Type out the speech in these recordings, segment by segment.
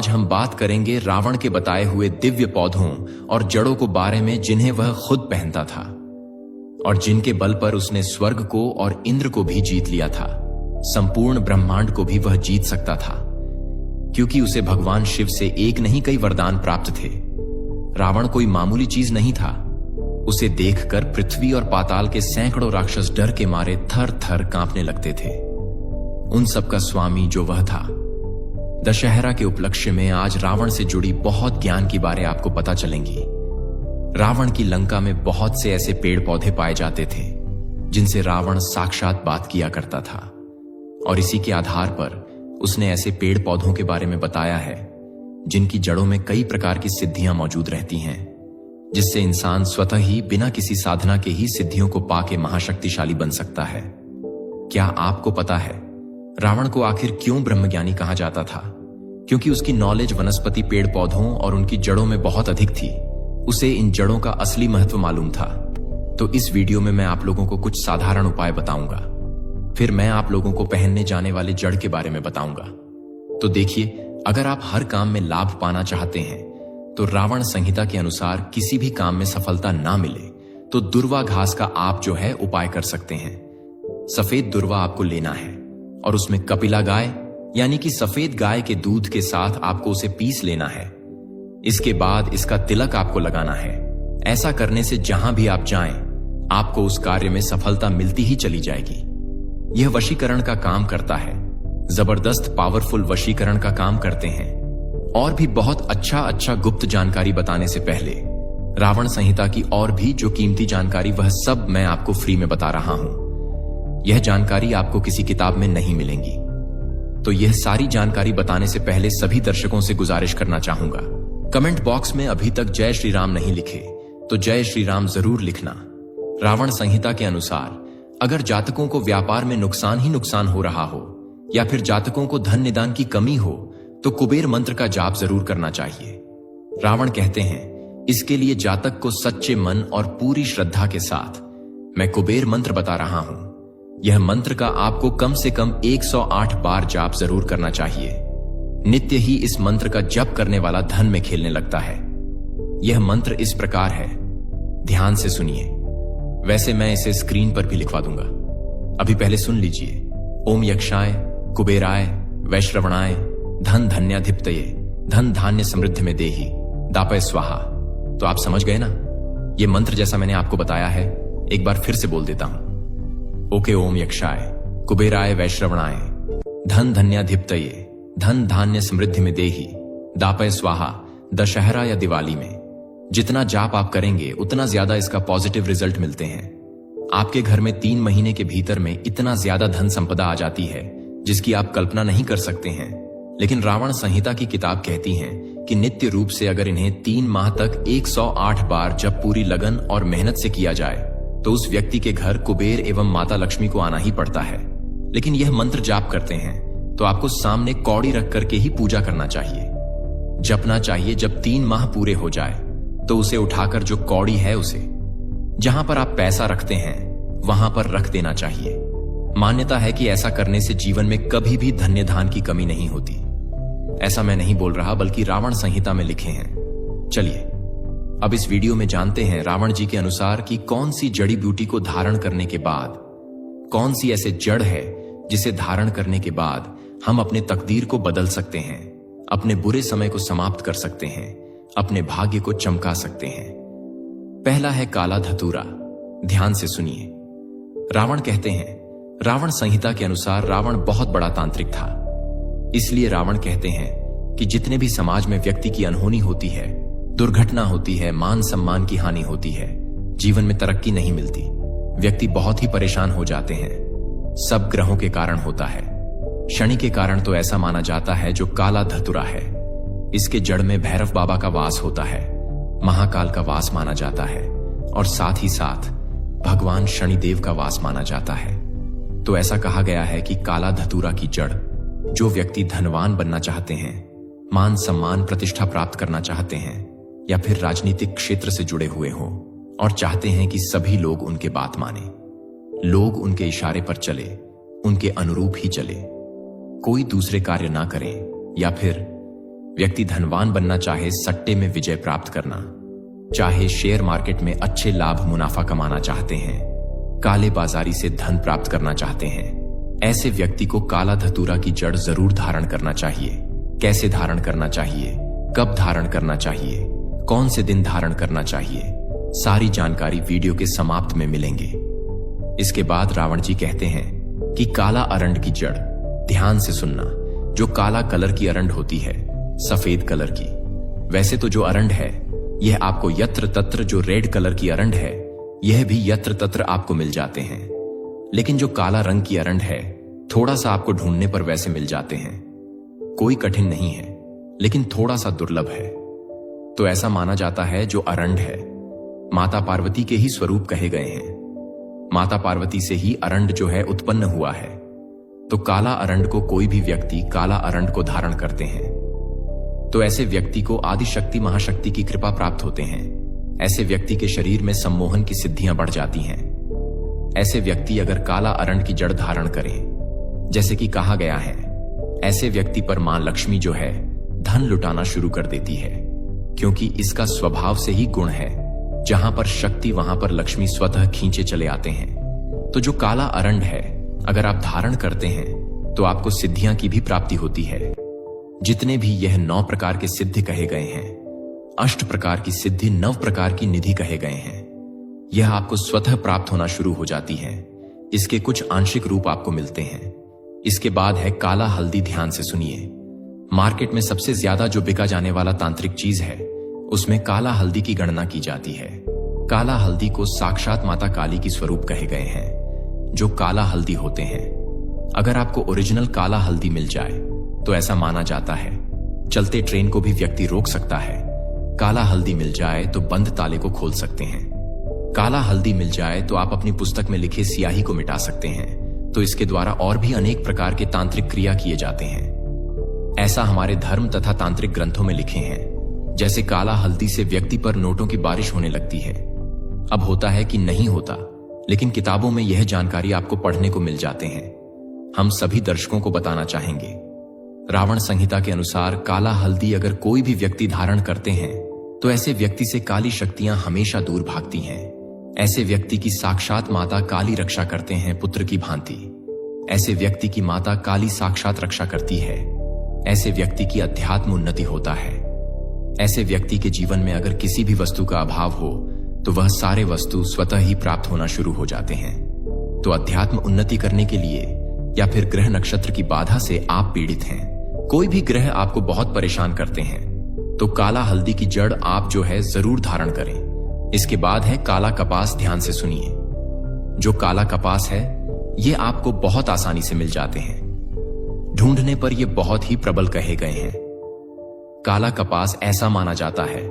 आज हम बात करेंगे रावण के बताए हुए दिव्य पौधों और जड़ों को बारे में जिन्हें वह खुद पहनता था और जिनके बल पर उसने स्वर्ग को और इंद्र को भी जीत लिया था। संपूर्ण ब्रह्मांड को भी वह जीत सकता था क्योंकि उसे भगवान शिव से एक नहीं कई वरदान प्राप्त थे। रावण कोई मामूली चीज नहीं था। उसे देखकर पृथ्वी और पाताल के सैकड़ों राक्षस डर के मारे थर थर कांपने लगते थे। उन सबका स्वामी जो वह था। दशहरा के उपलक्ष्य में आज रावण से जुड़ी बहुत ज्ञान की बातें आपको पता चलेंगी। रावण की लंका में बहुत से ऐसे पेड़ पौधे पाए जाते थे जिनसे रावण साक्षात बात किया करता था और इसी के आधार पर उसने ऐसे पेड़ पौधों के बारे में बताया है जिनकी जड़ों में कई प्रकार की सिद्धियां मौजूद रहती हैं, जिससे इंसान स्वतः ही बिना किसी साधना के ही सिद्धियों को पाके महाशक्तिशाली बन सकता है। क्या आपको पता है रावण को आखिर क्यों ब्रह्मज्ञानी कहा जाता था? क्योंकि उसकी नॉलेज वनस्पति पेड़ पौधों और उनकी जड़ों में बहुत अधिक थी। उसे इन जड़ों का असली महत्व मालूम था। तो इस वीडियो में मैं आप लोगों को कुछ साधारण उपाय बताऊंगा। फिर मैं आप लोगों को पहनने जाने वाले जड़ के बारे में बताऊंगा। तो देखिए, अगर आप हर काम में लाभ पाना चाहते हैं तो रावण संहिता के अनुसार किसी भी काम में सफलता ना मिले तो दुर्वा घास का आप जो है उपाय कर सकते हैं। सफेद दुर्वा आपको लेना है और उसमें कपिला गाय यानी कि सफेद गाय के दूध के साथ आपको उसे पीस लेना है। इसके बाद इसका तिलक आपको लगाना है। ऐसा करने से जहां भी आप जाएं, आपको उस कार्य में सफलता मिलती ही चली जाएगी। यह वशीकरण का काम करता है। जबरदस्त पावरफुल वशीकरण का काम करते हैं। और भी बहुत अच्छा गुप्त जानकारी बताने से पहले रावण संहिता की और भी जो कीमती जानकारी वह सब मैं आपको फ्री में बता रहा हूं। यह जानकारी आपको किसी किताब में नहीं मिलेंगी। तो यह सारी जानकारी बताने से पहले सभी दर्शकों से गुजारिश करना चाहूंगा, कमेंट बॉक्स में अभी तक जय श्री राम नहीं लिखे तो जय श्री राम जरूर लिखना। रावण संहिता के अनुसार अगर जातकों को व्यापार में नुकसान ही नुकसान हो रहा हो या फिर जातकों को धन निदान की कमी हो तो कुबेर मंत्र का जाप जरूर करना चाहिए। रावण कहते हैं इसके लिए जातक को सच्चे मन और पूरी श्रद्धा के साथ मैं कुबेर मंत्र बता रहा हूं। यह मंत्र का आपको कम से कम 108 बार जाप जरूर करना चाहिए। नित्य ही इस मंत्र का जप करने वाला धन में खेलने लगता है। यह मंत्र इस प्रकार है, ध्यान से सुनिए। वैसे मैं इसे स्क्रीन पर भी लिखवा दूंगा, अभी पहले सुन लीजिए। ओम यक्षाय कुबेराय वैश्रवणाय धन धन्याधिपतये धन धान्य समृद्धि में देही दापय स्वाहा। तो आप समझ गए ना? ये मंत्र जैसा मैंने आपको बताया है एक बार फिर से बोल देता हूं। ओके, ओम यक्षाय कुबेराय वैश्रवणाय धन धन्याधिपतये धन धान्य समृद्धि में देही दापय स्वाहा। दशहरा या दिवाली में जितना जाप आप करेंगे उतना ज्यादा इसका पॉजिटिव रिजल्ट मिलते हैं। आपके घर में 3 महीने के भीतर में इतना ज्यादा धन संपदा आ जाती है जिसकी आप कल्पना नहीं कर सकते हैं। लेकिन रावण संहिता की किताब कहती है कि नित्य रूप से अगर इन्हें 3 माह तक 108 बार जब पूरी लगन और मेहनत से किया जाए तो उस व्यक्ति के घर कुबेर एवं माता लक्ष्मी को आना ही पड़ता है। लेकिन यह मंत्र जाप करते हैं तो आपको सामने कौड़ी रख करके ही पूजा करना चाहिए, जपना चाहिए। जब 3 माह पूरे हो जाए तो उसे उठाकर जो कौड़ी है उसे जहां पर आप पैसा रखते हैं वहां पर रख देना चाहिए। मान्यता है कि ऐसा करने से जीवन में कभी भी धन्य धान की कमी नहीं होती। ऐसा मैं नहीं बोल रहा बल्कि रावण संहिता में लिखे हैं। चलिए अब इस वीडियो में जानते हैं रावण जी के अनुसार कि कौन सी जड़ी बूटी को धारण करने के बाद, कौन सी ऐसे जड़ है जिसे धारण करने के बाद हम अपने तकदीर को बदल सकते हैं, अपने बुरे समय को समाप्त कर सकते हैं, अपने भाग्य को चमका सकते हैं। पहला है काला धतूरा। ध्यान से सुनिए। रावण कहते हैं, रावण संहिता के अनुसार रावण बहुत बड़ा तांत्रिक था। इसलिए रावण कहते हैं कि जितने भी समाज में व्यक्ति की अनहोनी होती है, दुर्घटना होती है, मान सम्मान की हानि होती है, जीवन में तरक्की नहीं मिलती, व्यक्ति बहुत ही परेशान हो जाते हैं, सब ग्रहों के कारण होता है। शनि के कारण तो ऐसा माना जाता है जो काला धतुरा है। इसके जड़ में भैरव बाबा का वास होता है, महाकाल का वास माना जाता है और साथ ही साथ भगवान शनिदेव का वास माना जाता है। तो ऐसा कहा गया है कि काला धतूरा की जड़, जो व्यक्ति धनवान बनना चाहते हैं, मान सम्मान प्रतिष्ठा प्राप्त करना चाहते हैं या फिर राजनीतिक क्षेत्र से जुड़े हुए हों और चाहते हैं कि सभी लोग उनके बात माने, लोग उनके इशारे पर चले, उनके अनुरूप ही चले, कोई दूसरे कार्य ना करें या फिर व्यक्ति धनवान बनना चाहे सट्टे में विजय प्राप्त करना, चाहे शेयर मार्केट में अच्छे लाभ मुनाफा कमाना चाहते हैं, काले बाजारी से धन प्राप्त करना चाहते हैं, ऐसे व्यक्ति को काला धतूरा की जड़ जरूर धारण करना चाहिए। कैसे धारण करना चाहिए, कब धारण करना चाहिए, कौन से दिन धारण करना चाहिए, सारी जानकारी वीडियो के समाप्त में मिलेंगे। इसके बाद रावण जी कहते हैं कि काला अरंड की जड़, ध्यान से सुनना, जो काला कलर की अरंड होती है, सफेद कलर की। वैसे तो जो अरंड है यह आपको यत्र तत्र, जो रेड कलर की अरंड है यह भी यत्र तत्र आपको मिल जाते हैं, लेकिन जो काला रंग की अरंड है थोड़ा सा आपको ढूंढने पर वैसे मिल जाते हैं। कोई कठिन नहीं है, लेकिन थोड़ा सा दुर्लभ है। तो ऐसा माना जाता है जो अरंड है माता पार्वती के ही स्वरूप कहे गए हैं। माता पार्वती से ही अरंड जो है उत्पन्न हुआ है। तो काला अरंड को कोई भी व्यक्ति काला अरंड को धारण करते हैं तो ऐसे व्यक्ति को आदि शक्ति महाशक्ति की कृपा प्राप्त होते हैं। ऐसे व्यक्ति के शरीर में सम्मोहन की सिद्धियां बढ़ जाती हैं। ऐसे व्यक्ति अगर काला अरंड की जड़ धारण करें, जैसे कि कहा गया है, ऐसे व्यक्ति पर मां लक्ष्मी जो है धन लुटाना शुरू कर देती है, क्योंकि इसका स्वभाव से ही गुण है। जहां पर शक्ति वहां पर लक्ष्मी स्वतः खींचे चले आते हैं। तो जो काला अरंड है अगर आप धारण करते हैं तो आपको सिद्धियां की भी प्राप्ति होती है। जितने भी यह 9 प्रकार के सिद्धि कहे गए हैं, 8 प्रकार की सिद्धि 9 प्रकार की निधि कहे गए हैं, यह आपको स्वतः प्राप्त होना शुरू हो जाती है। इसके कुछ आंशिक रूप आपको मिलते हैं। इसके बाद है काला हल्दी। ध्यान से सुनिए, मार्केट में सबसे ज्यादा जो बिका जाने वाला तांत्रिक चीज है उसमें काला हल्दी की गणना की जाती है। काला हल्दी को साक्षात माता काली की स्वरूप कहे गए हैं, जो काला हल्दी होते हैं। अगर आपको ओरिजिनल काला हल्दी मिल जाए तो ऐसा माना जाता है चलते ट्रेन को भी व्यक्ति रोक सकता है। काला हल्दी मिल जाए तो बंद ताले को खोल सकते हैं। काला हल्दी मिल जाए तो आप अपनी पुस्तक में लिखे स्याही को मिटा सकते हैं। तो इसके द्वारा और भी अनेक प्रकार के तांत्रिक क्रिया किए जाते हैं। ऐसा हमारे धर्म तथा तांत्रिक ग्रंथों में लिखे हैं। जैसे काला हल्दी से व्यक्ति पर नोटों की बारिश होने लगती है। अब होता है कि नहीं होता, लेकिन किताबों में यह जानकारी आपको पढ़ने को मिल जाते हैं। हम सभी दर्शकों को बताना चाहेंगे, रावण संहिता के अनुसार काला हल्दी अगर कोई भी व्यक्ति धारण करते हैं तो ऐसे व्यक्ति से काली शक्तियां हमेशा दूर भागती हैं। ऐसे व्यक्ति की साक्षात माता काली रक्षा करते हैं पुत्र की भांति। ऐसे व्यक्ति की माता काली साक्षात रक्षा करती है। ऐसे व्यक्ति की अध्यात्म उन्नति होता है। ऐसे व्यक्ति के जीवन में अगर किसी भी वस्तु का अभाव हो तो वह सारे वस्तु स्वतः ही प्राप्त होना शुरू हो जाते हैं। तो अध्यात्म उन्नति करने के लिए या फिर ग्रह नक्षत्र की बाधा से आप पीड़ित हैं, कोई भी ग्रह आपको बहुत परेशान करते हैं, तो काला हल्दी की जड़ आप जो है जरूर धारण करें। इसके बाद है काला कपास। ध्यान से सुनिए, जो काला कपास है ये आपको बहुत आसानी से मिल जाते हैं। ढूंढने पर ये बहुत ही प्रबल कहे गए हैं। काला कपास ऐसा माना जाता है,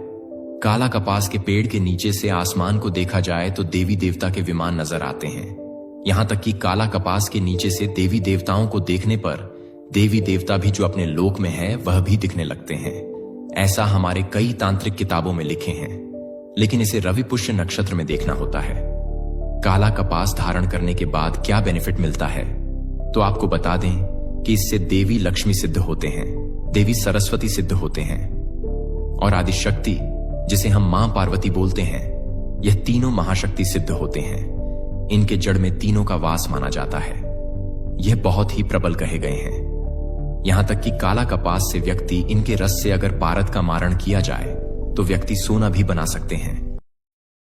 काला कपास के पेड़ के नीचे से आसमान को देखा जाए तो देवी देवता के विमान नजर आते हैं। यहां तक कि काला कपास के नीचे से देवी देवताओं को देखने पर देवी देवता भी जो अपने लोक में है वह भी दिखने लगते हैं। ऐसा हमारे कई तांत्रिक किताबों में लिखे हैं, लेकिन इसे रवि पुष्य नक्षत्र में देखना होता है। काला कपास धारण करने के बाद क्या बेनिफिट मिलता है, तो आपको बता दें कि इससे देवी लक्ष्मी सिद्ध होते हैं, देवी सरस्वती सिद्ध होते हैं, और आदि शक्ति जिसे हम मां पार्वती बोलते हैं, यह तीनों महाशक्ति सिद्ध होते हैं। इनके जड़ में तीनों का वास माना जाता है। यह बहुत ही प्रबल कहे गए हैं। यहां तक कि काला कपास से व्यक्ति इनके रस से अगर पारद का मारण किया जाए तो व्यक्ति सोना भी बना सकते हैं।